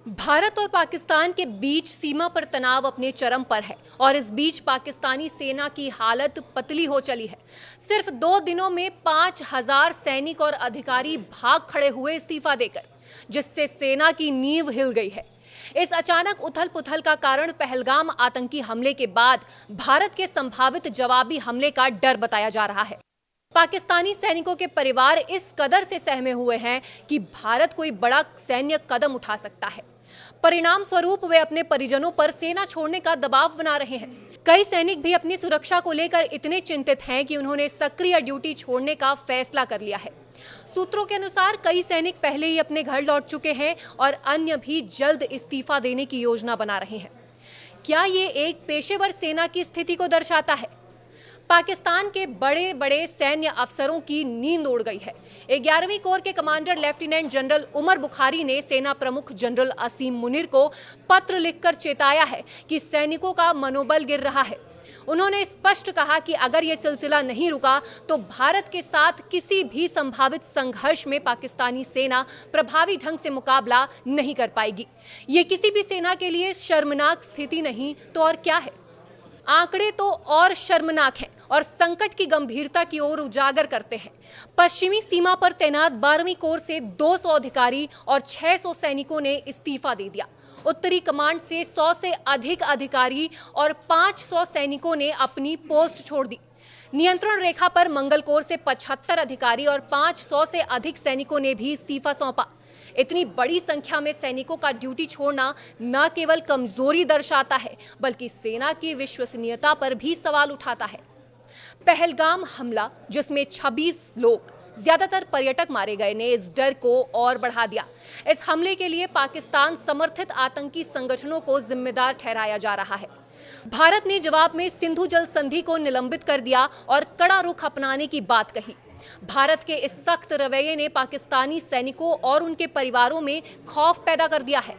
भारत और पाकिस्तान के बीच सीमा पर तनाव अपने चरम पर है और इस बीच पाकिस्तानी सेना की हालत पतली हो चली है। सिर्फ 2 दिनों में 5,000 सैनिक और अधिकारी भाग खड़े हुए इस्तीफा देकर, जिससे सेना की नींव हिल गई है। इस अचानक उथल-पुथल का कारण पहलगाम आतंकी हमले के बाद भारत के संभावित जवाबी हमले का डर बताया जा रहा है। पाकिस्तानी सैनिकों के परिवार इस कदर से सहमे हुए हैं कि भारत कोई बड़ा सैन्य कदम उठा सकता है। परिणाम स्वरूप वे अपने परिजनों पर सेना छोड़ने का दबाव बना रहे हैं। कई सैनिक भी अपनी सुरक्षा को लेकर इतने चिंतित हैं कि उन्होंने सक्रिय ड्यूटी छोड़ने का फैसला कर लिया है। सूत्रों के अनुसार कई सैनिक पहले ही अपने घर लौट चुके हैं और अन्य भी जल्द इस्तीफा देने की योजना बना रहे हैं। क्या ये एक पेशेवर सेना की स्थिति को दर्शाता है? पाकिस्तान के बड़े बड़े सैन्य अफसरों की नींद उड़ गई है। 11वीं कोर के commander lieutenant general Umar Bukhari ने सेना प्रमुख जनरल असीम मुनीर को पत्र लिखकर चेताया है कि सैनिकों का मनोबल गिर रहा है। उन्होंने स्पष्ट कहा कि अगर ये सिलसिला नहीं रुका तो भारत के साथ किसी भी संभावित संघर्ष में पाकिस्तानी सेना प्रभावी ढंग से मुकाबला नहीं कर पाएगी। ये किसी भी सेना के लिए शर्मनाक स्थिति नहीं तो और क्या है। आंकड़े तो और शर्मनाक हैं और संकट की गंभीरता की ओर उजागर करते हैं। पश्चिमी सीमा पर तैनात 12वीं कोर से 200 अधिकारी और 600 सैनिकों ने इस्तीफा दे दिया। उत्तरी कमांड से 100 से अधिक अधिकारी और 500 सैनिकों ने अपनी पोस्ट छोड़ दी। नियंत्रण रेखा पर मंगल कोर से 75 अधिकारी और 500 से अधिक सैनिकों ने भी इस्तीफा सौंपा। इतनी बड़ी संख्या में सैनिकों का ड्यूटी छोड़ना न केवल कमजोरी दर्शाता है, बल्कि सेना की विश्वसनीयता पर भी सवाल उठाता है। पहलगाम हमला, जिसमें 26 लोग, ज्यादातर पर्यटक मारे गए, ने इस डर को और बढ़ा दिया। इस हमले के लिए पाकिस्तान समर्थित आतंकी संगठनों को जिम्मेदार ठहराया जा रहा है। भारत ने जवाब में सिंधु जल संधि को निलंबित कर दिया और कड़ा रुख अपनाने की बात कही। भारत के इस सख्त रवैये ने पाकिस्तानी सैनिकों और उनके परिवारों में खौफ पैदा कर दिया है।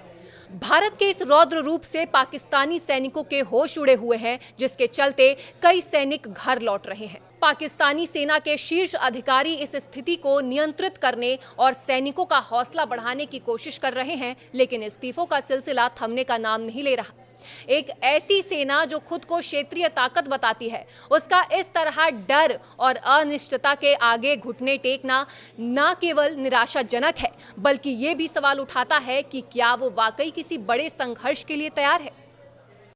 भारत के इस रौद्र रूप से पाकिस्तानी सैनिकों के होश उड़े हुए हैं, जिसके चलते कई सैनिक घर लौट रहे हैं। पाकिस्तानी सेना के शीर्ष अधिकारी इस स्थिति को नियंत्रित करने और सैनिकों का हौसला बढ़ाने की कोशिश कर रहे हैं, लेकिन इस्तीफों का सिलसिला थमने का नाम नहीं ले रहा। एक ऐसी सेना जो खुद को क्षेत्रीय ताकत बताती है, उसका इस तरह डर और अनिश्चितता के आगे घुटने टेकना न केवल निराशाजनक है, बल्कि ये भी सवाल उठाता है कि क्या वो वाकई किसी बड़े संघर्ष के लिए तैयार है।